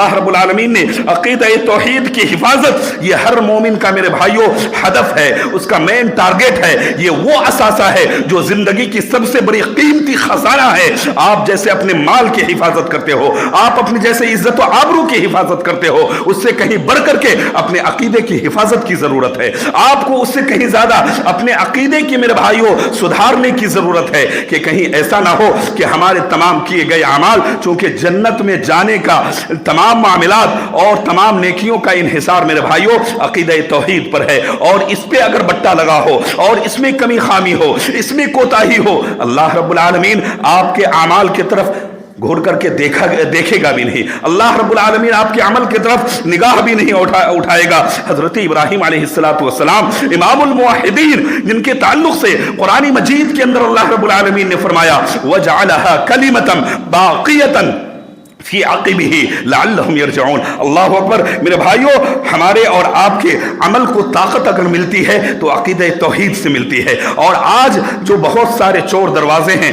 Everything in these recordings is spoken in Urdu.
اللہ رب العالمین نے عقیدہ توحید کی حفاظت یہ ہر مومن کا میرے بھائیوں ہدف ہے، اس کا مین ٹارگٹ ہے، یہ وہ اثاثہ ہے جو زندگی کی سب سے بڑی قیمتی خزانہ ہے۔ آپ جیسے اپنے مال کی حفاظت کرتے ہو، آپ اپنی جیسے عزت و آبرو کی حفاظت کرتے ہو، اس سے کہیں بڑھ کر کے اپنے عقیدے کی حفاظت کی ضرورت ہے۔ آپ کو اس سے کہیں زیادہ اپنے عقیدے کی میرے بھائیوں سدھارنے کی ضرورت ہے کہ کہیں ایسا نہ ہو کہ ہمارے تمام کیے گئے اعمال، چونکہ جنت میں جانے کا تمام معاملات اور تمام نیکیوں کا انحصار میرے بھائیوں عقیدہ توحید پر ہے، اور اس پہ اگر بٹا لگا ہو اور اس میں کمی خامی ہو، اس میں کوتاہی ہو، اللہ رب العالمین آپ کے اعمال کی طرف گھور کر کے دیکھے گا بھی نہیں، اللہ رب العالمین آپ کے عمل کی طرف نگاہ بھی نہیں اٹھائے گا۔ حضرت ابراہیم علیہ السلام امام الموحدین، جن کے تعلق سے قرآن مجید کے اندر اللہ رب العالمین نے فرمایا وَجَعَلَهَا كَلِمَةً بَاقِيَةً فی عقبہ لعلہم یرجعون۔ اللہ اکبر۔ میرے بھائیوں، ہمارے اور آپ کے عمل کو طاقت اگر ملتی ہے تو عقیدہ توحید سے ملتی ہے۔ اور آج جو بہت سارے چور دروازے ہیں،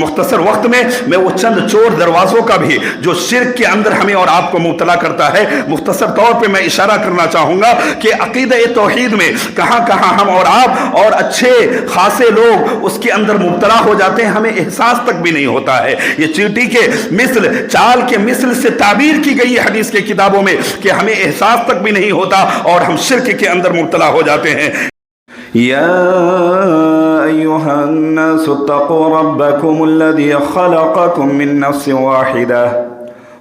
مختصر وقت میں وہ چند چور دروازوں کا بھی جو شرک کے اندر ہمیں اور آپ کو مبتلا کرتا ہے، مختصر طور پہ میں اشارہ کرنا چاہوں گا کہ عقیدہ توحید میں کہاں کہاں ہم اور آپ اور اچھے خاصے لوگ اس کے اندر مبتلا ہو جاتے ہیں، ہمیں احساس تک بھی نہیں ہوتا ہے۔ یہ چیٹی کے مثل، چال کے مثل سے تعبیر کی گئی ہے حدیث کے کتابوں میں کہ ہمیں احساس تک بھی نہیں ہوتا اور ہم شرک کے اندر مبتلا ہو جاتے ہیں۔ یا ایھا الناس اتقوا ربکم الذی خلقکم من نفس واحدہ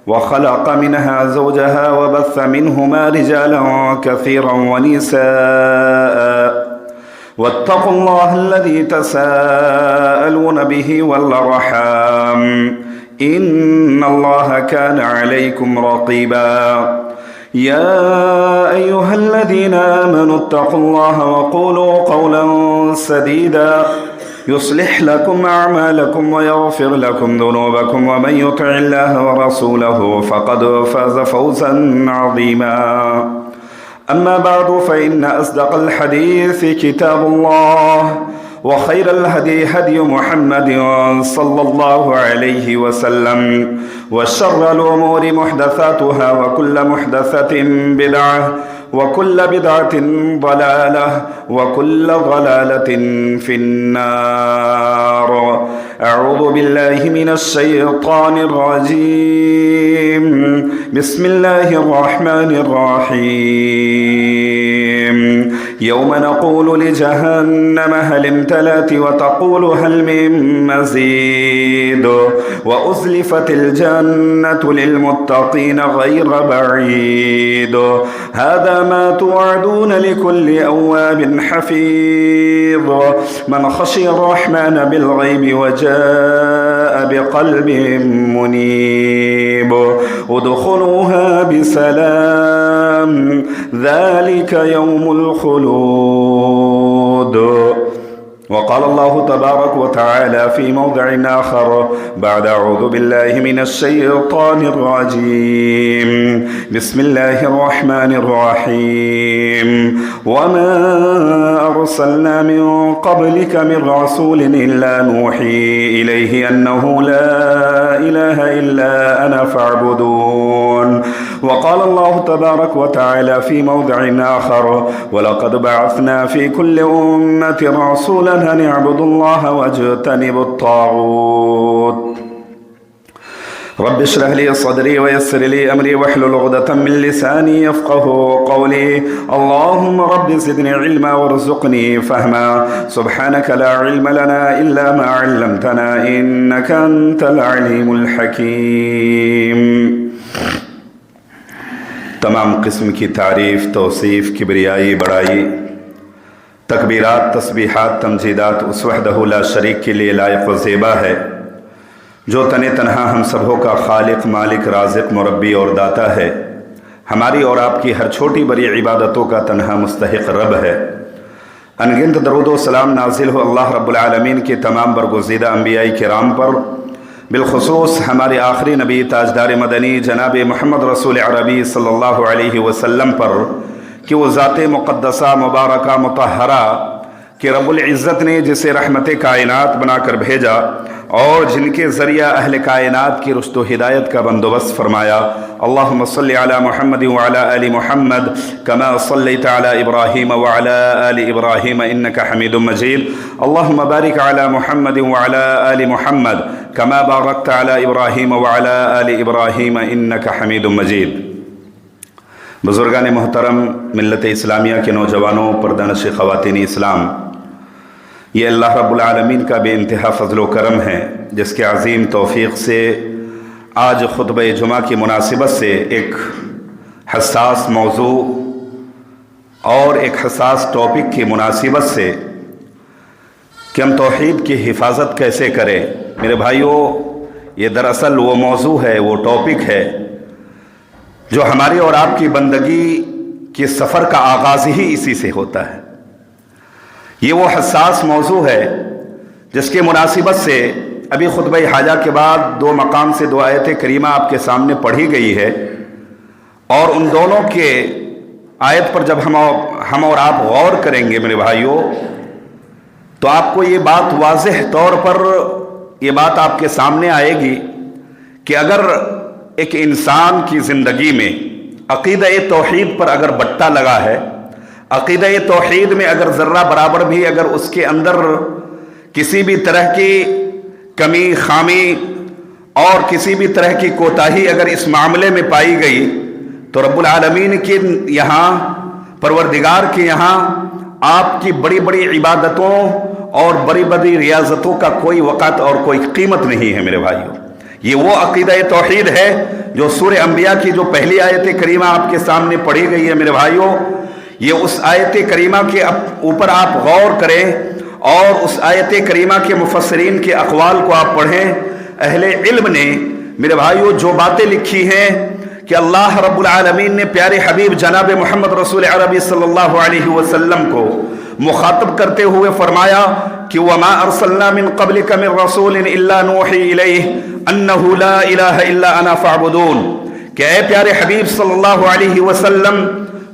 وخلق منها زوجها وبث منهما رجالا كثيرا ونساء واتقوا الله الذي تساءلون به والأرحام إن الله كان عليكم رقيبا يا أيها الذين آمنوا اتقوا الله وقولوا قولا سديدا يصلح لكم أعمالكم ويغفر لكم ذنوبكم ومن يطع الله ورسوله فقد فاز فوزا عظيما أما بعد فإن أصدق الحديث كتاب الله وخير الهدي هدي محمد صلى الله عليه وسلم وشر الأمور محدثاتها وكل محدثة بدعة وكل بدعة ضلالة وكل ضلالة في النار أعوذ بالله من الشيطان الرجيم بسم الله الرحمن الرحيم يوم نقول لجهنم هل امتلأت وتقول هل من مزيد وأزلفت الجنة للمتقين غير بعيد هذا ما توعدون لكل أواب حفيظ من خشي الرحمن بالغيب وجاء بقلب منيب ادخلوها بسلام ذلك يوم الخلود وقال الله تبارك وتعالى في موضع آخر بعد أعوذ بالله من الشيطان الرجيم بسم الله الرحمن الرحيم وما أرسلنا من قبلك من رسول إلا نوحي إليه أنه لا إله إلا أنا فاعبدون وقال الله تبارك وتعالى في موضع آخر ولقد بعثنا في كل أمة رسولا أن اعبدوا الله واجتنبوا الطاغوت رب اشرح لي صدري ويسر لي أمري واحلل عقدة من لساني يفقهوا قولي اللهم رب زدني علما وارزقني فهما سبحانك لا علم لنا إلا ما علمتنا إنك أنت العليم الحكيم تمام قسم کی تعریف، توصیف، کبریائی، بڑائی، تکبیرات، تسبیحات، تمجیدات اس وحدہ لا شریک کے لیے لائق و زیبا ہے، جو تن تنہا ہم سبوں کا خالق، مالک، رازق، مربی اور داتا ہے، ہماری اور آپ کی ہر چھوٹی بڑی عبادتوں کا تنہا مستحق رب ہے۔ انگنت درود و سلام نازل ہو اللہ رب العالمین کے تمام برگزیدہ انبیاء کرام پر، بالخصوص ہمارے آخری نبی تاجدار مدنی جناب محمد رسول عربی صلی اللہ علیہ وسلم پر، کہ وہ ذات مقدسہ مبارکہ مطہرہ کہ رب العزت نے جسے رحمت کائنات بنا کر بھیجا اور جن کے ذریعہ اہل کائنات کی رشد و ہدایت کا بندوبست فرمایا. اللہم صلی علی محمد وعلی آل محمد کما صلیت علی ابراہیم وعلی آل ابراہیم انکا حمید مجید. اللہم بارک علی محمد وعلی آل محمد کما بارکت علی ابراہیم وعلی آل ابراہیم انکا حمید مجید. بزرگان محترم، ملت اسلامیہ کے نوجوانوں، پردہ خواتین اسلام، یہ اللہ رب العالمین کا بے انتہا فضل و کرم ہے جس کے عظیم توفیق سے آج خطبہ جمعہ کی مناسبت سے ایک حساس موضوع اور ایک حساس ٹاپک کی مناسبت سے کہ ہم توحید کی حفاظت کیسے کریں. میرے بھائیوں، یہ دراصل وہ موضوع ہے، وہ ٹاپک ہے جو ہماری اور آپ کی بندگی کے سفر کا آغاز ہی اسی سے ہوتا ہے. یہ وہ حساس موضوع ہے جس کے مناسبت سے ابھی خطبہ حاجہ کے بعد 2 مقام سے 2 آیت کریمہ آپ کے سامنے پڑھی گئی ہے، اور ان دونوں کے آیت پر جب ہم اور آپ غور کریں گے میرے بھائیوں، تو آپ کو یہ بات واضح طور پر یہ بات آپ کے سامنے آئے گی کہ اگر ایک انسان کی زندگی میں عقیدہ توحید پر اگر بٹا لگا ہے، عقیدہ توحید میں اگر ذرہ برابر بھی اگر اس کے اندر کسی بھی طرح کی کمی خامی اور کسی بھی طرح کی کوتاہی اگر اس معاملے میں پائی گئی، تو رب العالمین کے یہاں، پروردگار کے یہاں آپ کی بڑی بڑی عبادتوں اور بڑی بڑی ریاضتوں کا کوئی وقت اور کوئی قیمت نہیں ہے میرے بھائیوں. یہ وہ عقیدہ توحید ہے جو سورہ انبیاء کی جو پہلی آیت کریمہ آپ کے سامنے پڑھی گئی ہے میرے بھائیوں. یہ اس آیت کریمہ کے اوپر آپ غور کریں اور اس آیت کریمہ کے مفسرین کے اقوال کو آپ پڑھیں. اہل علم نے میرے بھائیوں جو باتیں لکھی ہیں کہ اللہ رب العالمین نے پیارے حبیب جناب محمد رسول عربی صلی اللہ علیہ وسلم کو مخاطب کرتے ہوئے فرمایا کہ وَمَا أَرْسَلْنَا مِن قَبْلِكَ مِن رَسُولٍ إِلَّا نُوحِي إِلَيْهِ أَنَّهُ لَا إِلَهَ إِلَّا أَنَا فَاعْبُدُونِ. کہ اے پیارے حبیب صلی اللہ علیہ وسلم،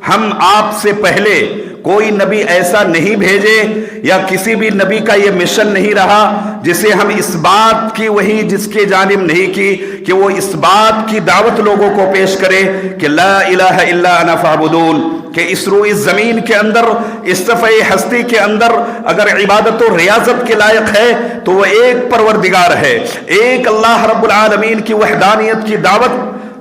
ہم آپ سے پہلے کوئی نبی ایسا نہیں بھیجے یا کسی بھی نبی کا یہ مشن نہیں رہا جسے ہم اس بات کی وہی جس کے جانب نہیں کی کہ وہ اس بات کی دعوت لوگوں کو پیش کرے کہ لا الہ الا انا فاعبدون. کہ اس روئے زمین کے اندر، اس صفحہ ہستی کے اندر اگر عبادت و ریاضت کے لائق ہے تو وہ ایک پروردگار ہے، ایک اللہ رب العالمین کی وحدانیت کی دعوت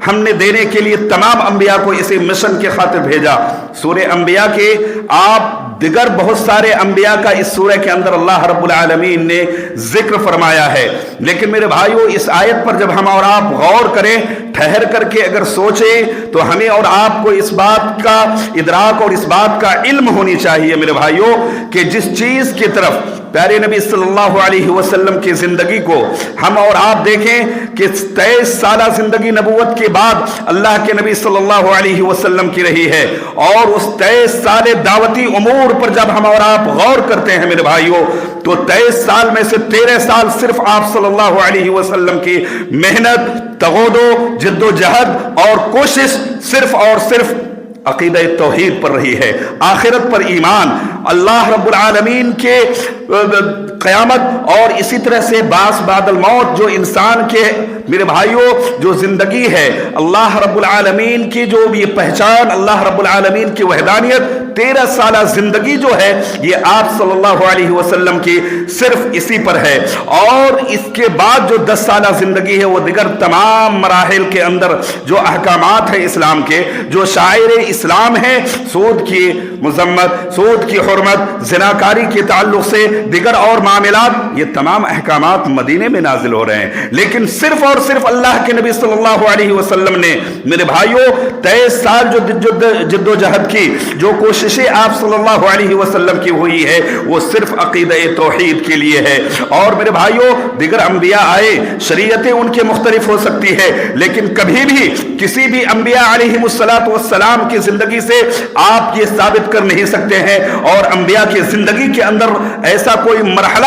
ہم نے دینے کے لیے تمام انبیاء کو اسے مشن کے خاطر بھیجا. سورہ انبیاء کے آپ دیگر بہت سارے انبیاء کا اس سورہ کے اندر اللہ رب العالمین نے ذکر فرمایا ہے. لیکن میرے بھائیوں، اس آیت پر جب ہم اور آپ غور کریں، ٹھہر کر کے اگر سوچیں، تو ہمیں اور آپ کو اس بات کا ادراک اور اس بات کا علم ہونی چاہیے میرے بھائیوں کہ جس چیز کی طرف پیارے نبی صلی اللہ علیہ وسلم کی زندگی کو ہم اور آپ دیکھیں کہ 23 سالہ زندگی نبوت کے بعد اللہ کے نبی صلی اللہ علیہ وسلم کی رہی ہے، اور اس 23 سال دعوتی امور پر جب ہم اور آپ غور کرتے ہیں میرے بھائیوں، تو 23 سال میں سے 13 سال صرف آپ صلی اللہ علیہ وسلم کی محنت، تغود و جد و جہد اور کوشش صرف اور صرف عقیدہ توحید پر رہی ہے، آخرت پر ایمان، اللہ رب العالمین کے قیامت اور اسی طرح سے بعث بعد الموت جو انسان کے میرے بھائیوں جو زندگی ہے، اللہ رب العالمین کی جو یہ پہچان، اللہ رب العالمین کی وحدانیت، 13 سالہ زندگی جو ہے یہ آپ صلی اللہ علیہ وسلم کی صرف اسی پر ہے. اور اس کے بعد جو 10 سالہ زندگی ہے وہ دیگر تمام مراحل کے اندر جو احکامات ہیں اسلام کے، جو شاعر اسلام ہیں، سود کی مذمت، سود کی حرمت، زناکاری کے تعلق سے دیگر اور معاملات، یہ تمام احکامات مدینے میں نازل ہو رہے ہیں. لیکن صرف اور صرف اللہ کے نبی صلی اللہ علیہ وسلم نے میرے بھائیوں 23 سال جو جد و جہد کی، جو کوششیں آپ صلی اللہ علیہ وسلم کی ہوئی ہے، وہ صرف عقیدہ توحید کے لیے ہے. اور میرے بھائیوں دیگر انبیاء آئے، شریعتیں ان کے مختلف ہو سکتی ہے، لیکن کبھی بھی کسی بھی انبیاء علیہ السلام کی زندگی سے آپ یہ ثابت کر نہیں سکتے ہیں، اور انبیاء کی زندگی کے اندر ایسا کوئی مرحلہ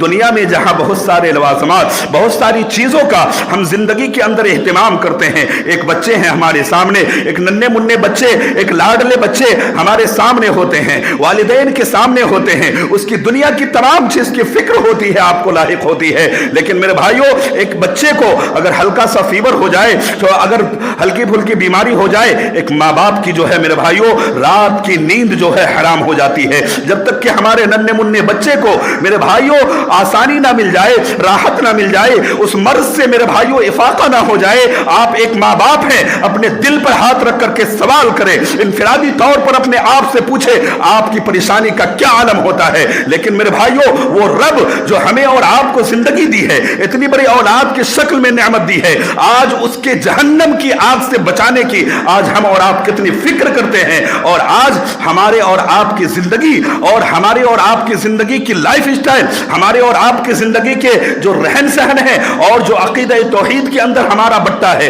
دنیا میں جہاں بہت سارے لوازمات بہت ساری چیزوں کا ہم زندگی کے اندر اہتمام کرتے ہیں، ایک بچے ہیں ہمارے سامنے، ایک ننھے منھے بچے، ایک لاڈلے بچے ہمارے سامنے ہوتے ہیں، والدین کے سامنے ہوتے ہیں، اس کی دنیا کی تمام چیز کی فکر ہوتی ہے، آپ کو لاحق ہوتی ہے، لیکن میرے بھائیوں ایک بچے کو اگر ہلکا سا فیور ہو جائے تو اگر ہلکی پھلکی بیماری ہو جائے، ایک ماں باپ کی جو ہے میرے بھائیوں رات کی نیند جو ہے حرام ہو جاتی ہے، جب تک کہ ہمارے ننھے منھے بچے کو میرے بھائیوں آسانی نہ مل جائے، راحت نہ مل جائے، اس مرض سے میرے بھائیوں افاقہ نہ ہو جائے۔ آپ ایک ماں باپ ہیں، اپنے دل پر ہاتھ رکھ کر کے سوال کریں، انفرادی طور پر اپنے آپ سے پوچھیں آپ کی پریشانی کا کیا عالم ہوتا ہے۔ لیکن میرے بھائیوں وہ رب جو ہمیں اور آپ کو زندگی دی ہے، اتنی بڑی اولاد کی شکل میں نعمت دی ہے، آج اس کے جہنم کی آگ سے بچانے کی آج ہم اور آپ کتنی فکر کرتے ہیں، اور آج ہمارے اور آپ کی زندگی اور ہمارے اور آپ کی زندگی کی لائف سٹائل، ہمارے اور آپ کی زندگی کے جو رہن سہن ہے اور جو عقیدہ توحید کے اندر ہمارا بٹا ہے،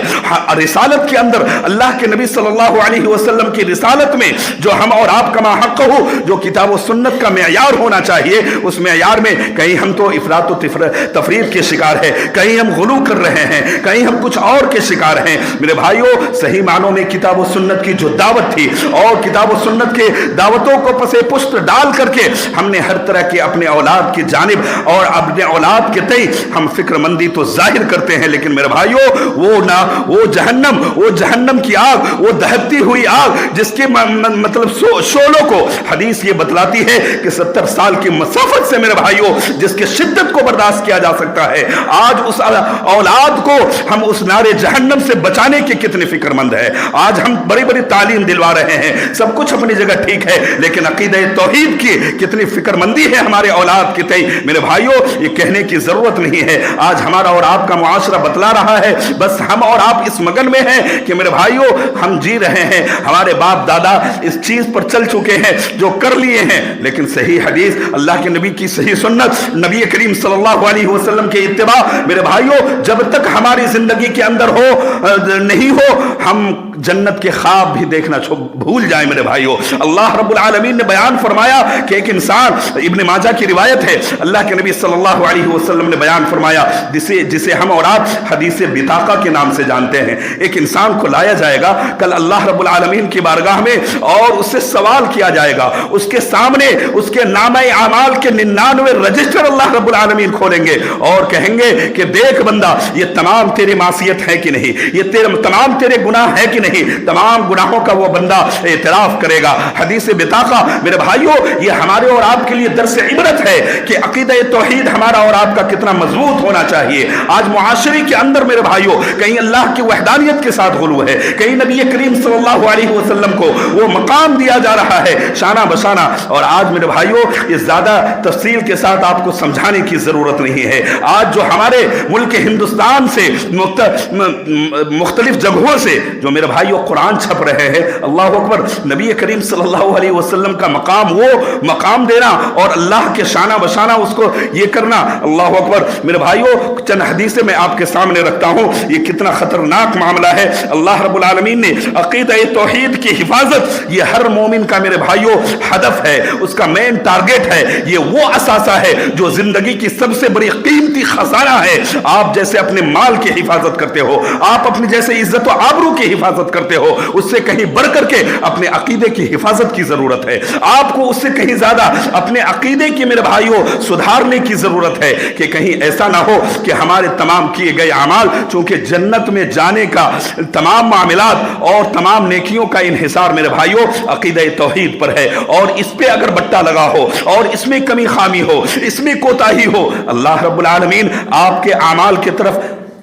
رسالت کے اندر اللہ کے نبی صلی اللہ علیہ وسلم کی رسالت میں جو ہم اور آپ کا حق ہو، جو کتاب و سنت کا معیار ہونا چاہیے، اس معیار میں کہیں ہم تو افراط و تفریط کے شکار ہیں، کہیں ہم غلو کر رہے ہیں، کہیں ہم کچھ اور کے شکار ہیں۔ میرے بھائیوں صحیح معنوں میں کتاب و سنت کی جو دعوت تھی اور کتاب و سنت کے دعوتوں کو پسے پشت ڈال کر کے ہم نے ہر طرح کے اپنے اولاد کی جانب اور اپنے اولاد کے تئیں ہم فکر مندی تو ظاہر کرتے ہیں، لیکن میرے بھائیوں وہ جہنم کی آگ، وہ دہتی ہوئی آگ جس کے مطلب شعلوں کو حدیث یہ بتلاتی ہے کہ 70 سال کی مسافت سے میرے بھائیوں جس کے شدت کو برداشت کیا جا سکتا ہے، آج اس اولاد کو ہم اس نار جہنم سے بچانے کی کتنی فکر مند ہے۔ آج ہم بڑی بڑی تعلیم دلوا رہے ہیں، سب کچھ اپنی جگہ ٹھیک ہے، لیکن عقیدہ توحید کی کتنی فکر مندی ہے ہمارے اولاد کی تئیں میرے بھائیوں یہ کہنے کی ضرورت نہیں ہے۔ آج ہمارا اور آپ کا معاشرہ بتلا رہا ہے، بس ہم اور آپ اس مگن میں ہیں کہ میرے بھائیوں ہم جی رہے ہیں، ہمارے باپ دادا اس چیز پر چل چکے ہیں جو کر لیے ہیں، لیکن صحیح حدیث اللہ کے نبی کی صحیح سنت، نبی کریم صلی اللہ علیہ وسلم کے اتباع میرے بھائیوں جب تک ہماری زندگی کے اندر نہیں ہو ہم جنت کے خواب بھی دیکھنا بھول جائیں میرے بھائیوں۔ اللہ رب العالمین نے بیان فرمایا کہ ایک انسان، ابن ماجہ کی روایت ہے، اللہ کے نبی صلی اللہ علیہ وسلم نے بیان فرمایا جسے ہم اور آپ حدیث بطاقہ کے نام سے جانتے ہیں، ایک انسان کو لایا جائے گا کل اللہ رب العالمین کی بارگاہ میں اور اس سے سوال کیا جائے گا، اس کے سامنے اس کے نامہ اعمال کے 99 رجسٹر اللہ رب العالمین کھولیں گے اور کہیں گے کہ دیکھ بندہ یہ تمام تیری معصیت ہے کہ نہیں، یہ تمام تیرے گناہ ہے کہ نہیں، تمام گناہوں کا وہ بندہ اعتراف کرے گا۔ حدیث بطاقہ میرے بھائیوں یہ ہمارے اور آپ کے لیے درس عبرت ہے کہ عقیدہ توحید ہمارا اور آپ کا کتنا مضبوط ہونا چاہیے۔ آج معاشرے کے اندر میرے بھائیوں کہیں اللہ کی وحدانیت کے ساتھ غلو ہے، کہیں نبی کریم صلی اللہ علیہ وسلم کو وہ مقام دیا جا رہا ہے شانہ بشانہ، اور آج میرے بھائیوں یہ زیادہ تفصیل کے ساتھ آپ کو سمجھانے کی ضرورت نہیں ہے۔ آج جو ہمارے ملک ہندوستان سے مختلف جگہوں سے جو میرے بھائیوں قرآن چھپ رہے ہیں، اللہ اکبر، نبی کریم صلی اللہ علیہ وسلم کا مقام وہ مقام دینا اور اللہ کے شانہ بشانہ اس کو یہ کرنا، اللہ اکبر میرے بھائیوں چند حدیثیں میں آپ کے سامنے رکھتا ہوں، یہ کتنا خطرناک معاملہ ہے۔ اللہ رب العالمین نے عقیدہ توحید کی حفاظت یہ ہر مومن کا میرے بھائیوں ہدف ہے، اس کا مین ٹارگٹ ہے، یہ وہ اثاثہ ہے جو زندگی کی سب سے بڑی قیمتی خزانہ ہے۔ آپ جیسے اپنے مال کی حفاظت کرتے ہو، آپ اپنی جیسے عزت و آبرو کی حفاظت کرتے ہو، اس سے کہیں بڑھ کر کے اپنے عقیدے کی حفاظت کی ضرورت ہے۔ آپ کو اس سے کہیں زیادہ اپنے عقیدے کی میرے بھائیوں سدھارنے کی ضرورت ہے کہ کہیں ایسا نہ ہو کہ ہمارے تمام کیے گئے اعمال، چونکہ جنت میں جانے کا تمام معاملات اور تمام نیکیوں کا انحصار میرے بھائیوں عقیدہ توحید پر ہے، اور اس پہ اگر بٹا لگا ہو اور اس میں کمی خامی ہو، اس میں کوتاہی ہو، اللہ رب العالمین آپ کے اعمال کی طرف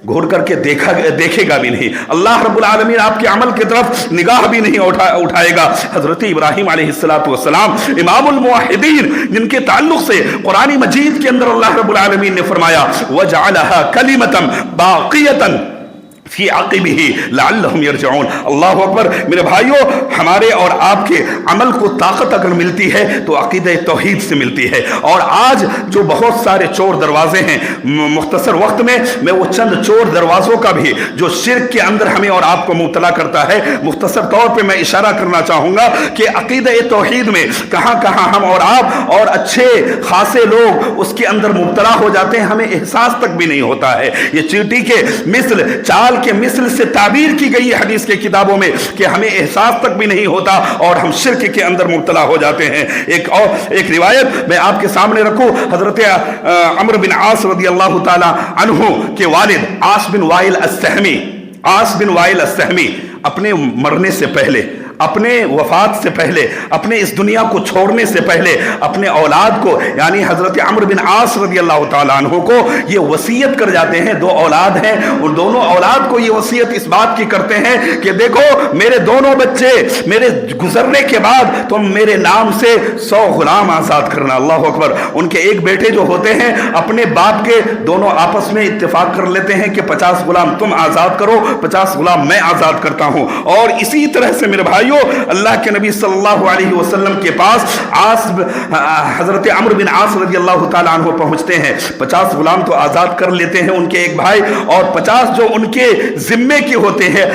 گھور کر کے دیکھے گا بھی نہیں، اللہ رب العالمین آپ کے عمل کی طرف نگاہ بھی نہیں اٹھائے گا۔ حضرت ابراہیم علیہ السلام امام الموحدین جن کے تعلق سے قرآن مجید کے اندر اللہ رب العالمین نے فرمایا وَجَعَلَهَا كَلِمَةً بَاقِيَةً فی عقبہ لعلہم یرجعون۔ اللہ اکبر۔ میرے بھائیوں، ہمارے اور آپ کے عمل کو طاقت اگر ملتی ہے تو عقیدہ توحید سے ملتی ہے۔ اور آج جو بہت سارے چور دروازے ہیں، مختصر وقت میں وہ چند چور دروازوں کا بھی جو شرک کے اندر ہمیں اور آپ کو مبتلا کرتا ہے، مختصر طور پہ میں اشارہ کرنا چاہوں گا کہ عقیدہ توحید میں کہاں کہاں ہم اور آپ اور اچھے خاصے لوگ اس کے اندر مبتلا ہو جاتے ہیں، ہمیں احساس تک بھی نہیں ہوتا ہے۔ یہ چیٹی کے مثل، چال کے مثل سے تعبیر کی گئی ہے حدیث کے کتابوں میں کہ ہمیں احساس تک بھی نہیں ہوتا اور ہم شرک کے اندر مبتلا ہو جاتے ہیں۔ ایک روایت میں آپ کے سامنے رکھوں، حضرت عمرو بن عاص رضی اللہ تعالی عنہ کے والد عاص بن وائل السہمی اپنے مرنے سے پہلے، اپنے وفات سے پہلے، اپنے اس دنیا کو چھوڑنے سے پہلے اپنے اولاد کو، یعنی حضرت عمرو بن عاص رضی اللہ تعالیٰ عنہ کو یہ وصیت کر جاتے ہیں۔ دو اولاد ہیں اور دونوں اولاد کو یہ وصیت اس بات کی کرتے ہیں کہ دیکھو میرے دونوں بچے میرے گزرنے کے بعد تم میرے نام سے 100 غلام آزاد کرنا۔ اللہ اکبر۔ ان کے ایک بیٹے جو ہوتے ہیں اپنے باپ کے، دونوں آپس میں اتفاق کر لیتے ہیں کہ 50 غلام تم آزاد کرو، 50 غلام میں آزاد کرتا ہوں۔ اور اسی طرح سے میرے بھائیوں، اللہ کے نبی صلی اللہ علیہ وسلم کے پاس حضرت عمرو بن عاص رضی اللہ تعالیٰ عنہ پہنچتے ہیں، 50 غلام تو آزاد کر لیتے ہیں ان کے ایک بھائی، اور 50 جو ان کے ذمے کے ہوتے ہیں،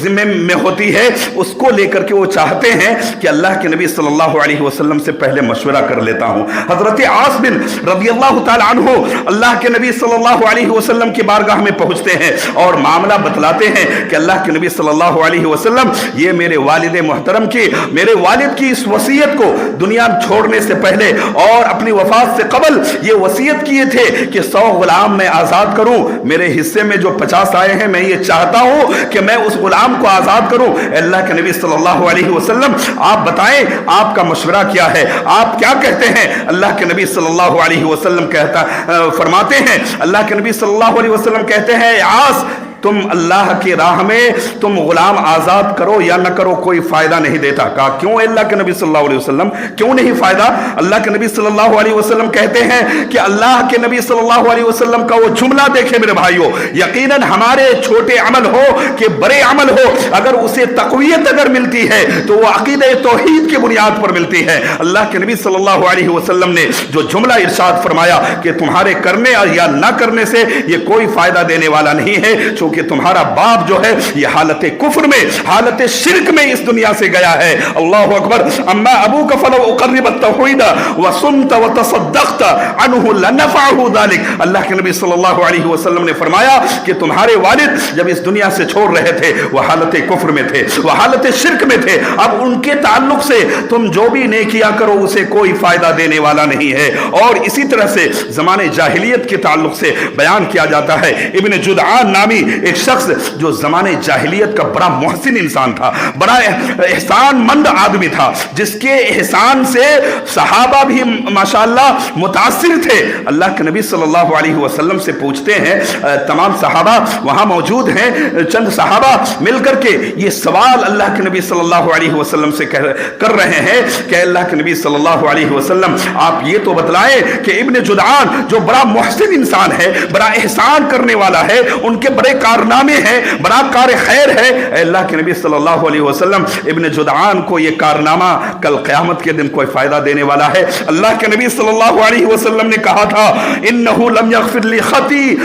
ذمے میں ہوتی ہے، اس کو لے کر کے وہ چاہتے ہیں کہ اللہ کے نبی صلی اللہ علیہ وسلم سے پہلے مشورہ کر لیتا ہوں۔ حضرت عاص بن رضی اللہ تعالیٰ عنہ اللہ کے نبی صلی اللہ علیہ وسلم کی بارگاہ میں پہنچتے ہیں اور معاملہ بتلاتے ہیں کہ اللہ کے نبی صلی اللہ علیہ وسلم، یہ میرے والد محترم کی، میرے والد کی اس وصیت کو دنیا چھوڑنے سے پہلے اور اپنی وفات سے قبل یہ وصیت کیے تھے کہ 100 غلام میں آزاد کروں، میرے حصے میں جو 50 آئے ہیں میں یہ چاہتا ہوں کہ میں اس غلام کو آزاد کروں۔ اللہ کے نبی صلی اللہ علیہ وسلم، آپ بتائیں آپ کا مشورہ کیا ہے، آپ کیا کہتے ہیں؟ اللہ کے نبی صلی اللہ علیہ وسلم فرماتے ہیں، اللہ کے نبی صلی اللہ علیہ وسلم کہتے ہیں، عاص تم اللہ کی راہ میں تم غلام آزاد کرو یا نہ کرو کوئی فائدہ نہیں دیتا۔ کہا کیوں اللہ کے نبی صلی اللہ علیہ وسلم، کیوں نہیں فائدہ؟ اللہ کے نبی صلی اللہ علیہ وسلم کہتے ہیں کہ اللہ کے نبی صلی اللہ علیہ وسلم کا وہ جملہ دیکھیں میرے بھائیوں، یقیناً ہمارے چھوٹے عمل ہو کہ بڑے عمل ہو، اگر اسے تقویت اگر ملتی ہے تو وہ عقیدہ توحید کی بنیاد پر ملتی ہے۔ اللہ کے نبی صلی اللہ علیہ وسلم نے جو جملہ ارشاد فرمایا کہ تمہارے کرنے یا نہ کرنے سے یہ کوئی فائدہ دینے والا نہیں ہے، کہ تمہارا باپ جو ہے یہ حالت کفر میں، حالت شرک میں اس دنیا سے گیا ہے۔ اللہ اکبر۔ اما ابوک فلو اقرب التوحید وصمت وتصدقت عنہ لنفعه ذلك۔ اللہ کے نبی صلی اللہ علیہ وسلم نے فرمایا کہ تمہارے والد جب اس دنیا سے چھوڑ رہے تھے وہ حالت کفر میں تھے، وہ حالت شرک میں تھے، اب ان کے تعلق سے تم جو بھی نیکیاں کرو اسے کوئی فائدہ دینے والا نہیں ہے۔ اور اسی طرح سے زمانے جاہلیت کے تعلق سے بیان کیا جاتا ہے، ابن جدعان نامی ایک شخص جو زمانے جاہلیت کا بڑا محسن انسان تھا، بڑا احسان مند آدمی تھا، جس کے احسان سے صحابہ بھی ماشاءاللہ متاثر تھے۔ اللہ کے نبی صلی اللہ علیہ وسلم سے پوچھتے ہیں، تمام صحابہ وہاں موجود ہیں، چند صحابہ مل کر کے یہ سوال اللہ کے نبی صلی اللہ علیہ وسلم سے کر رہے ہیں کہ اللہ کے نبی صلی اللہ علیہ وسلم آپ یہ تو بتلائیں کہ ابن جدعان جو بڑا محسن انسان ہے، بڑا احسان کرنے والا ہے، ان کے بڑے کارنامے ہیں، بڑا کار خیر ہے، اے اللہ کے نبی صلی اللہ علیہ وسلم ابن جدعان کو یہ کارنامہ کل قیامت کے دن کوئی فائدہ دینے والا ہے؟ اللہ کے نبی صلی اللہ علیہ وسلم نے کہا تھا، انہو لم یغفر لی خطی،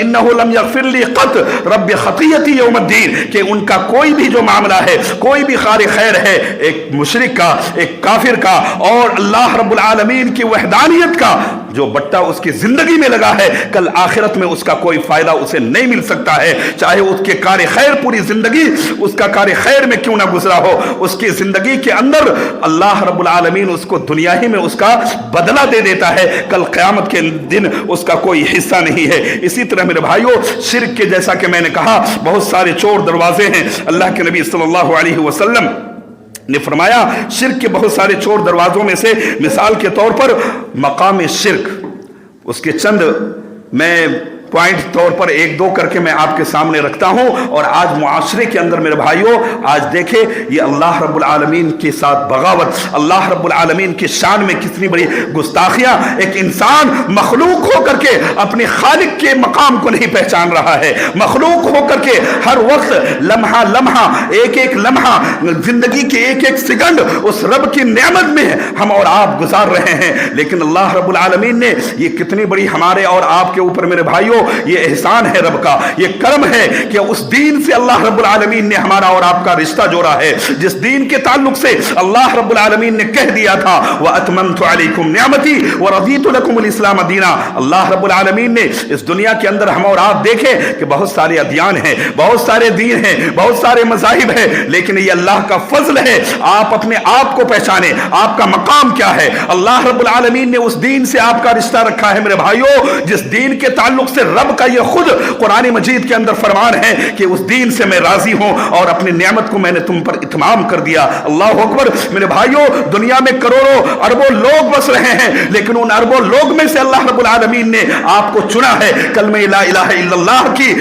انہو لم یغفر لی قط رب خطیتی یوم الدین، کہ ان کا کوئی بھی جو معاملہ ہے، کوئی بھی کار خیر ہے، ایک مشرک کا، ایک کافر کا، اور اللہ رب العالمین کی وحدانیت کا جو بٹا اس کی زندگی میں لگا ہے، کل آخرت میں اس کا کوئی فائدہ اسے نہیں مل سکتا ہے، چاہے اس کے کار خیر پوری زندگی اس کا کار خیر میں کیوں نہ گزرا ہو، اس کی زندگی کے اندر اللہ رب العالمین اس کو دنیا ہی میں اس کا بدلہ دے دیتا ہے، کل قیامت کے دن اس کا کوئی حصہ نہیں ہے۔ اسی طرح میرے بھائیوں، شرک کے جیسا کہ میں نے کہا بہت سارے چور دروازے ہیں۔ اللہ کے نبی صلی اللہ علیہ وسلم نے فرمایا شرک کے بہت سارے چور دروازوں میں سے مثال کے طور پر مقام شرک، اس کے چند میں پوائنٹ طور پر ایک دو کر کے میں آپ کے سامنے رکھتا ہوں. اور آج معاشرے کے اندر میرے بھائیوں آج دیکھیں یہ اللہ رب العالمین کے ساتھ بغاوت, اللہ رب العالمین کی شان میں کتنی بڑی گستاخیاں. ایک انسان مخلوق ہو کر کے اپنے خالق کے مقام کو نہیں پہچان رہا ہے, مخلوق ہو کر کے ہر وقت لمحہ لمحہ ایک ایک لمحہ زندگی کے ایک ایک سیکنڈ اس رب کی نعمت میں ہم اور آپ گزار رہے ہیں. لیکن اللہ رب العالمین نے یہ کتنی بڑی ہمارے اور آپ کے اوپر میرے بھائیوں یہ احسان ہے رب کا, یہ کرم ہے کہ اس دین سے اللہ رب العالمین نے ہمارا اور آپ کا رشتہ جوڑا ہے, جس دین کے تعلق سے اللہ رب العالمین نے کہہ دیا تھا وَأَتْمَمْتُ عَلَيْكُمْ نِعْمَتِي وَرَضِيتُ لَكُمُ الْإِسْلَامَ دِينًا. اللہ رب العالمین نے اس دنیا کے اندر ہم اور آپ دیکھیں کہ بہت سارے ادیان ہیں, بہت سارے دین ہیں, بہت سارے مذاہب ہیں, لیکن یہ اللہ کا فضل ہے. آپ اپنے آپ کو پہچانیں, آپ کا مقام کیا ہے. اللہ رب العالمین نے اس دین سے آپ کا رشتہ رکھا ہے میرے بھائیوں, جس دین کے تعلق سے رب کا یہ خود قرآن مجید کے اندر فرمان ہے کہ اس دین سے میں راضی ہوں اور اپنی نعمت کو میں نے تم پر اتمام کر دیا. اللہ اکبر. میرے بھائیوں دنیا میں کروڑوں اربوں لوگ بس رہے ہیں, لیکن ان اربوں لوگ میں سے اللہ رب العالمین نے آپ کو چنا ہے کلمہ لا الہ الا اللہ کی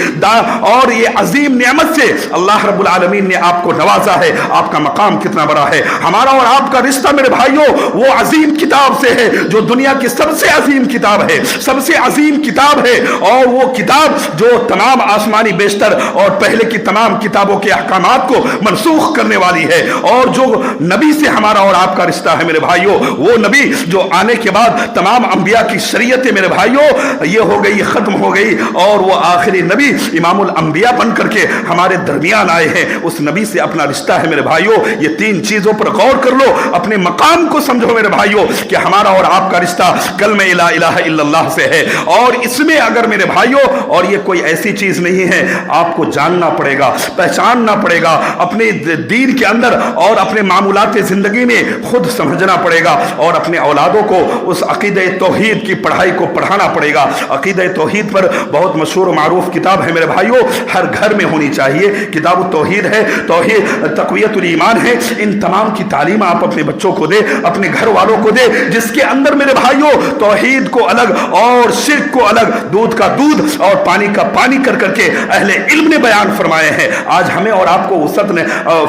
اور یہ عظیم نعمت سے اللہ رب العالمین نے آپ کو نوازا ہے. آپ کا مقام کتنا بڑا ہے. ہمارا اور آپ کا رشتہ میرے بھائیوں وہ عظیم کتاب سے ہے جو دنیا کی سب سے عظیم کتاب ہے, سب سے عظیم کتاب ہے, اور وہ کتاب جو تمام آسمانی بیشتر اور پہلے کی تمام کتابوں کے احکامات کو منسوخ کرنے والی ہے. اور جو نبی سے ہمارا اور آپ کا رشتہ ہے میرے بھائیوں وہ نبی جو آنے کے بعد تمام انبیاء کی شریعتیں میرے بھائیوں یہ ہو گئی, ختم ہو گئی, اور وہ آخری نبی امام الانبیاء بن کر کے ہمارے درمیان آئے ہیں. اس نبی سے اپنا رشتہ ہے میرے بھائیوں. یہ تین چیزوں پر غور کر لو, اپنے مقام کو سمجھو میرے بھائیوں کہ ہمارا اور آپ کا رشتہ کلمہ لا الہ الا اللہ سے ہے. اور اس میں اگر میرے بھائیوں, اور یہ کوئی ایسی چیز نہیں ہے, آپ کو جاننا پڑے گا, پہچاننا پڑے گا, اپنے دین کے اندر اور اپنے معمولات زندگی میں خود سمجھنا پڑے گا, اور اپنے اولادوں کو اس عقیدہ توحید کی پڑھائی کو پڑھانا پڑے گا. عقیدہ توحید پر بہت مشہور و معروف کتاب ہے میرے بھائیوں, ہر گھر میں ہونی چاہیے. کتاب التوحید ہے, توحید تقویت الایمان ہے. ان تمام کی تعلیم آپ اپنے بچوں کو دے, اپنے گھر والوں کو دے, جس کے اندر میرے بھائیوں توحید کو الگ اور شرک کو الگ, دودھ کا دودھ اور پانی کا پانی کر کر کے اہل علم نے بیان فرمائے ہیں. آج ہمیں اور آپ کو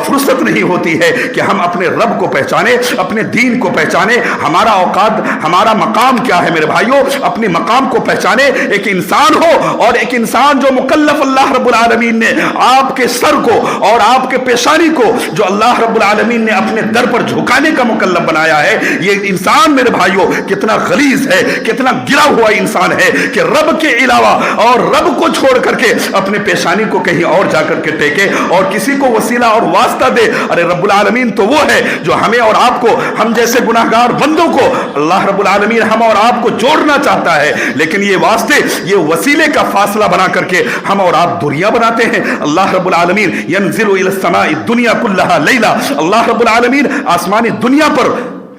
فرصت نہیں ہوتی ہے کہ ہم اپنے رب کو پہچانے, اپنے دین کو پہچانے, ہمارا اوقات ہمارا مقام کیا ہے میرے بھائیوں. اپنے مقام کو پہچانے. ایک انسان ہو, اور ایک انسان جو مکلف اللہ رب العالمین نے آپ کے سر کو اور آپ کے پیشانی کو جو اللہ رب العالمین نے اپنے در پر جھکانے کا مکلف بنایا ہے, یہ انسان میرے بھائیوں کتنا غلیظ ہے, کتنا گرا ہوا انسان ہے کہ رب کے علاوہ اور رب کو چھوڑ کر کے اپنے پیشانی کو کہیں اور جا کر کے ٹیکے اور کسی کو وسیلہ اور واسطہ دے. ارے رب العالمین تو وہ ہے جو ہمیں اور آپ کو, ہم جیسے گناہگار بندوں کو اللہ رب العالمین ہم اور آپ کو جوڑنا چاہتا ہے, لیکن یہ واسطے یہ وسیلے کا فاصلہ بنا کر کے ہم اور آپ دوریاں بناتے ہیں. اللہ رب العالمین ينزل الى السماء الدنيا كلها ليلا, اللہ رب العالمین آسمانی دنیا پر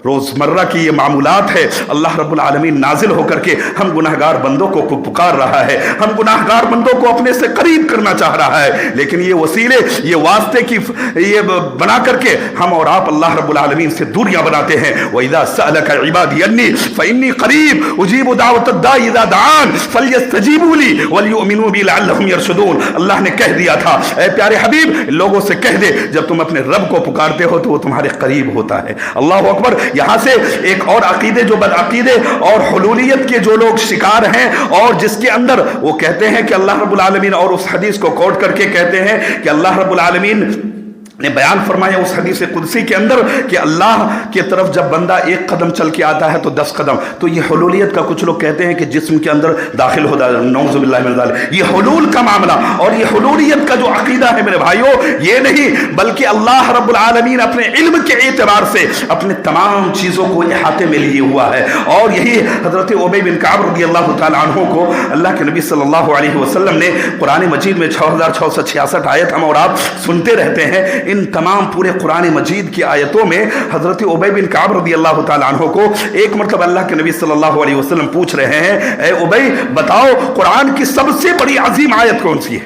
روزمرہ کی یہ معمولات ہے. اللہ رب العالمین نازل ہو کر کے ہم گناہگار بندوں کو پکار رہا ہے, ہم گناہگار بندوں کو اپنے سے قریب کرنا چاہ رہا ہے, لیکن یہ وسیلے یہ واسطے کی یہ بنا کر کے ہم اور آپ اللہ رب العالمین سے دوریاں بناتے ہیں. وَإِذَا سَأَلَكَ عِبَادِي عَنِّي فَإِنِّي قَرِيبٌ أُجِيبُ دَعْوَةَ الدَّاعِ إِذَا دَعَانِ فَلْيَسْتَجِيبُوا لِي وَلْيُؤْمِنُوا بِي لَعَلَّهُمْ يَرْشُدُونَ. اللہ نے کہہ دیا تھا اے پیارے حبیب لوگوں سے کہہ دے جب تم اپنے رب کو پکارتے ہو تو وہ تمہارے قریب ہوتا ہے. اللہ اکبر. یہاں سے ایک اور عقیدے جو بد عقیدے اور حلولیت کے جو لوگ شکار ہیں, اور جس کے اندر وہ کہتے ہیں کہ اللہ رب العالمین, اور اس حدیث کو کوٹ کر کے کہتے ہیں کہ اللہ رب العالمین نے بیان فرمایا اس حدیث قدسی کے اندر کہ اللہ کی طرف جب بندہ ایک قدم چل کے آتا ہے تو 10 قدم. تو یہ حلولیت کا کچھ لوگ کہتے ہیں کہ جسم کے اندر داخل ہو جائے, نعوذ باللہ من ذالک. یہ حلول کا معاملہ اور یہ حلولیت کا جو عقیدہ ہے میرے بھائیوں یہ نہیں, بلکہ اللہ رب العالمین اپنے علم کے اعتبار سے اپنے تمام چیزوں کو احاطے میں لیے ہوا ہے. اور یہی حضرت ابی بن کعب رضی اللہ تعالی عنہ کو اللہ کے نبی صلی اللہ علیہ وسلم نے قرآن مجید میں 6666 آیت ہم اور آپ سنتے رہتے ہیں. ان تمام پورے قرآن مجید کی آیتوں میں حضرت ابی بن کعب رضی اللہ تعالی عنہ کو ایک مرتبہ اللہ کے نبی صلی اللہ علیہ وسلم پوچھ رہے ہیں اے ابی بتاؤ قرآن کی سب سے بڑی عظیم آیت کون سی ہے.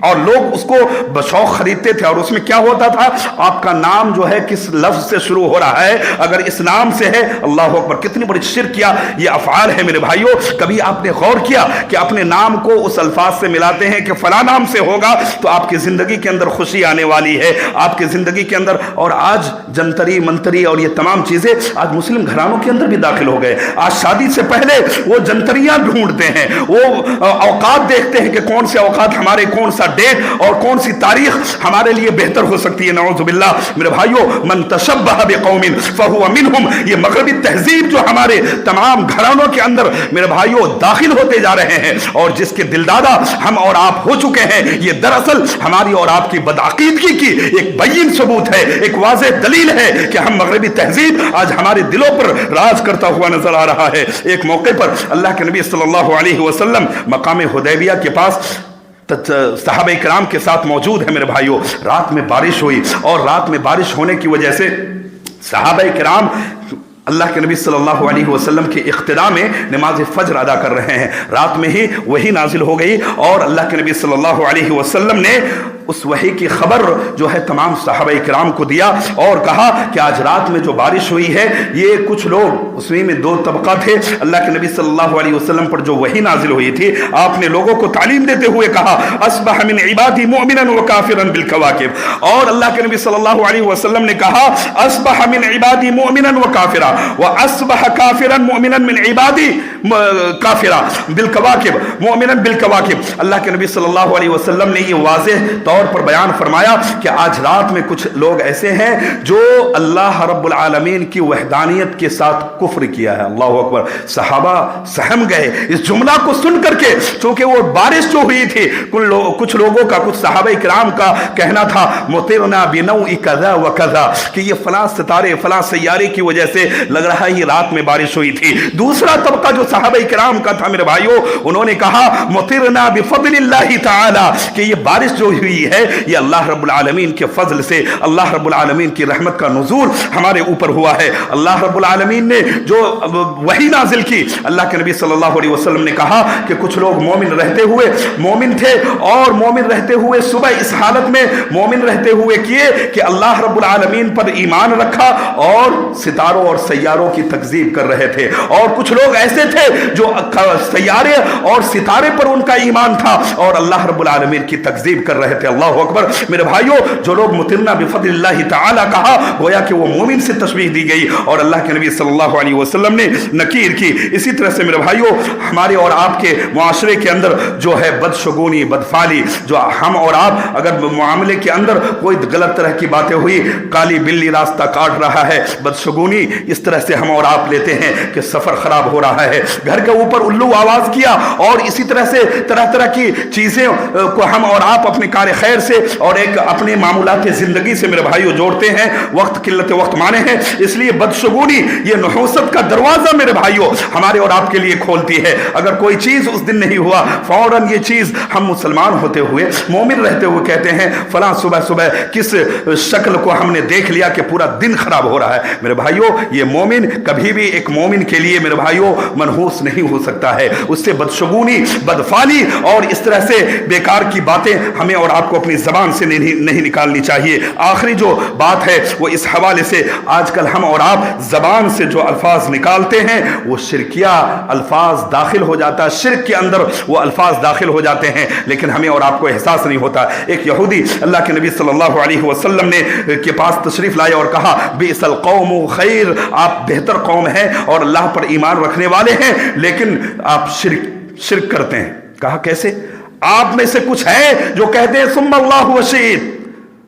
اور لوگ اس کو بشوق خریدتے تھے. اور اس میں کیا ہوتا تھا, آپ کا نام جو ہے کس لفظ سے شروع ہو رہا ہے, اگر اس نام سے ہے, اللہ اکبر, کتنی بڑی شرک کیا یہ افعال ہے میرے بھائیوں. کبھی آپ نے غور کیا کہ اپنے نام کو اس الفاظ سے ملاتے ہیں کہ فلاں نام سے ہوگا تو آپ کی زندگی کے اندر خوشی آنے والی ہے, آپ کی زندگی کے اندر. اور آج جنتری منتری اور یہ تمام چیزیں آج مسلم گھرانوں کے اندر بھی داخل ہو گئے. آج شادی سے پہلے وہ جنتریاں ڈھونڈتے ہیں, وہ اوقات دیکھتے ہیں کہ کون سے اوقات ہمارے, کون سا ڈیٹ اور کون سی تاریخ ہمارے لیے بہتر ہو سکتی ہے. نعوذ باللہ میرے بھائیوں, من تشبہ بقوم فہو منہم, یہ مغربی تہذیب جو ہمارے تمام گھرانوں کے اندر میرے بھائیوں داخل ہوتے جا رہے ہیں, اور جس کے دلدادہ ہم اور آپ ہو چکے ہیں, یہ دراصل ہماری اور آپ کی بدعقیدگی کی ایک بین ثبوت ہے, ایک واضح دلیل ہے کہ ہم مغربی تہذیب آج ہمارے دلوں پر راج کرتا ہوا نظر آ رہا ہے. ایک موقع پر اللہ کے نبی صلی اللہ علیہ وسلم مقام حدیبیہ کے پاس صحابہ کرام کے ساتھ موجود ہے میرے بھائیوں. رات میں بارش ہوئی, اور رات میں بارش ہونے کی وجہ سے صحابہ کرام اللہ کے نبی صلی اللہ علیہ وسلم کے اقتداء میں نماز فجر ادا کر رہے ہیں. رات میں ہی وحی نازل ہو گئی, اور اللہ کے نبی صلی اللہ علیہ وسلم نے اس وحی کی خبر جو ہے تمام صحابہ کرام کو دیا, اور کہا کہ آج رات میں جو بارش ہوئی ہے یہ کچھ لوگ, اس میں دو طبقہ تھے. اللہ کے نبی صلی اللہ علیہ وسلم پر جو وحی نازل ہوئی تھی, آپ نے لوگوں کو تعلیم دیتے ہوئے کہا, اصبح من عبادی مؤمنا وکافرا بالکواکب. اور اللہ کے نبی صلی اللہ علیہ وسلم نے کہا, اصبح من عبادی مؤمنا وکافرا واصبح کافرا مؤمنا من عبادی کافرا بالکواکب مؤمنا بالکواکب. اللہ کے نبی صلی اللہ علیہ وسلم نے یہ واضح طور پر بیان فرمایا کہ آج رات میں کچھ لوگ ایسے ہیں جو اللہ رب العالمین کی وحدانیت کے ساتھ کفر کیا ہے. اللہ اکبر. صحابہ سہم گئے اس جملہ کو سن کر کے, چونکہ وہ بارش جو ہوئی تھی, کچھ لوگوں کا, کچھ صحابہ کرام کا کہنا تھا, مطرنا بنوء کذا وکذا, کہ یہ فلاں ستارے فلاں سیارے کی وجہ سے لگ رہا ہے یہ رات میں بارش ہوئی تھی. دوسرا طبقہ جو صحابہ کرام کا تھا میرے بھائیوں, انہوں نے کہا مطرنا بفضل اللہ تعالی, کہ یہ بارش جو ہوئی ہے یہ اللہ رب العالمین کے فضل سے, اللہ رب العالمین کی رحمت کا نزول ہمارے اوپر ہوا ہے. اللہ رب العالمین نے جو وحی نازل کی, اللہ کے نبی صلی اللہ علیہ وسلم نے کہا کہ کچھ لوگ مومن رہتے ہوئے مومن تھے, اور مومن رہتے ہوئے صبح اس حالت میں مومن رہتے ہوئے کیے کہ اللہ رب العالمین پر ایمان رکھا, اور ستاروں اور سیاروں کی تکذیب کر رہے تھے. اور کچھ لوگ ایسے تھے جو سیارے اور ستارے پر ان کا ایمان تھا, اور اللہ رب العالمین کی تکذیب کر رہے تھے. اللہ اکبر. میرے بھائیوں, جو لوگ مطرنا بفضل اللہ تعالی کہا, گویا کہ وہ مومن سے تشبیہ دی گئی, اور اللہ کے نبی صلی اللہ علیہ وسلم نے نکیر کی. اسی طرح سے میرے بھائیوں, ہمارے اور آپ کے معاشرے کے اندر جو ہے بدشگونی, بدفعلی, جو ہم اور آپ اگر معاملے کے اندر کوئی غلط طرح کی باتیں ہوئی, کالی بلی راستہ کاٹ رہا ہے, بدشگونی اس طرح سے ہم اور آپ لیتے ہیں کہ سفر خراب ہو رہا ہے, گھر کے اوپر الو آواز کیا, اور اسی طرح سے طرح طرح کی چیزیں کو ہم اور آپ اپنے کار خیر سے اور ایک اپنے معمولات زندگی سے میرے بھائیوں جوڑتے ہیں. وقت قلت وقت مانے ہیں, اس لیے بدشگونی یہ نحوست کا دروازہ میرے بھائیوں ہمارے اور آپ کے لیے کھولتی ہے. اگر کوئی چیز اس دن نہیں ہوا, فوراً یہ چیز ہم مسلمان ہوتے ہوئے, مومن رہتے ہوئے کہتے ہیں فلاں صبح صبح کس شکل کو ہم نے دیکھ لیا کہ پورا دن خراب ہو رہا ہے. میرے بھائیوں, یہ مومن کبھی بھی ایک مومن کے لیے میرے بھائیوں منحوس نہیں ہو سکتا ہے. اس سے بدشگونی, بدفعلی اور اس طرح سے بیکار کی باتیں ہمیں اور آپ کو اپنی زبان سے نہیں نکالنی چاہیے. آخری جو بات ہے وہ اس حوالے سے, آج کل ہم اور آپ زبان سے جو الفاظ نکالتے ہیں وہ شرکیہ الفاظ داخل ہو جاتا ہے, شرک کے اندر وہ الفاظ داخل ہو جاتے ہیں, لیکن ہمیں اور آپ کو احساس نہیں ہوتا. ایک یہودی اللہ کے نبی صلی اللہ علیہ وسلم نے کے پاس تشریف لائے اور کہا, بئس القوم خیر, آپ بہتر قوم ہیں اور اللہ پر ایمان رکھنے والے ہیں, لیکن آپ شرک کرتے ہیں. کہا کیسے؟ آپ میں سے کچھ ہے جو کہتے ہیں ثم اللہ وشید,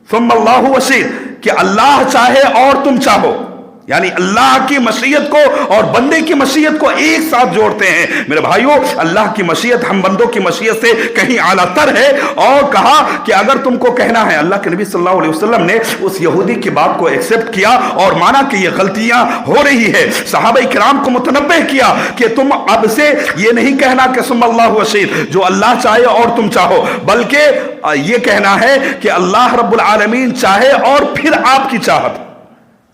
ثم اللہ وشید, کہ اللہ چاہے اور تم چاہو, یعنی اللہ کی مشیت کو اور بندے کی مشیت کو ایک ساتھ جوڑتے ہیں. میرے بھائیوں, اللہ کی مشیت ہم بندوں کی مشیت سے کہیں اعلیٰ تر ہے. اور کہا کہ اگر تم کو کہنا ہے, اللہ کے نبی صلی اللہ علیہ وسلم نے اس یہودی کی بات کو ایکسپٹ کیا اور مانا کہ یہ غلطیاں ہو رہی ہے. صحابہ کرام کو متنبہ کیا کہ تم اب سے یہ نہیں کہنا کہ ثم اللہ وشید, جو اللہ چاہے اور تم چاہو, بلکہ یہ کہنا ہے کہ اللہ رب العالمین چاہے اور پھر آپ کی چاہت.